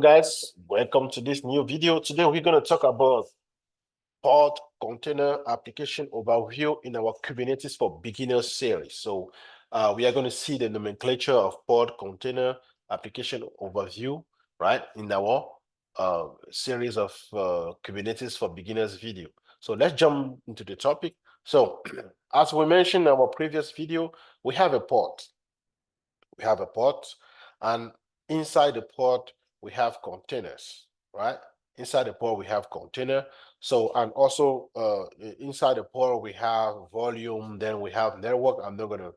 guys, welcome to this new video. Today we're going to talk about pod container application overview in our Kubernetes for Beginners series. So we are going to see the nomenclature of pod container application overview, right, in our series of Kubernetes for Beginners video. So let's jump into the topic. So as we mentioned in our previous video, we have a pod. We have a pod, and inside the pod we have containers, right? Inside the pod we have container. So, and also inside the pod we have volume, then we have network. I'm going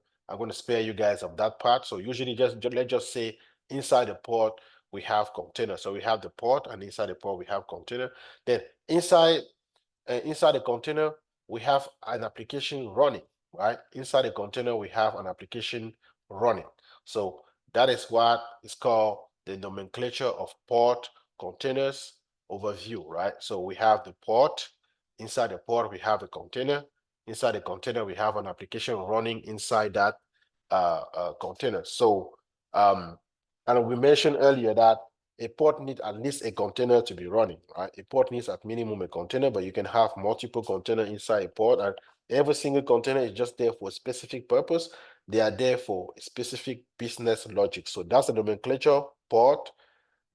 to spare you guys of that part. So usually let's just say inside the pod we have container. So we have the pod, and inside the pod we have container. Then inside the container we have an application running, right? Inside the container we have an application running. So that is what is called the nomenclature of pod containers overview, right? So we have the pod. Inside the pod we have a container. Inside the container we have an application running inside that container. So and we mentioned earlier that a pod needs at least a container to be running, right? A pod needs at minimum a container, but you can have multiple containers inside a pod, and every single container is just there for a specific purpose. They are there for a specific business logic. So that's the nomenclature pod.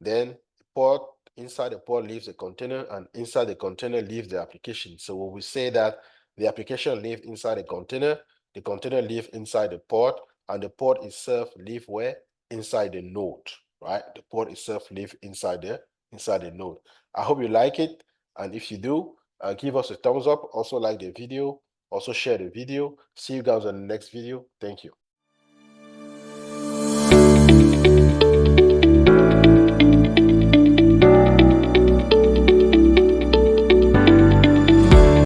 Then pod, inside the pod lives a container, and inside the container lives the application. So when we say that the application lives inside the container lives inside the pod, and the pod itself lives where? Inside the node, right? The pod itself lives inside the node. I hope you like it, and if you do, give us a thumbs up. Also like the video, also share the video. See you guys on the next video. Thank you.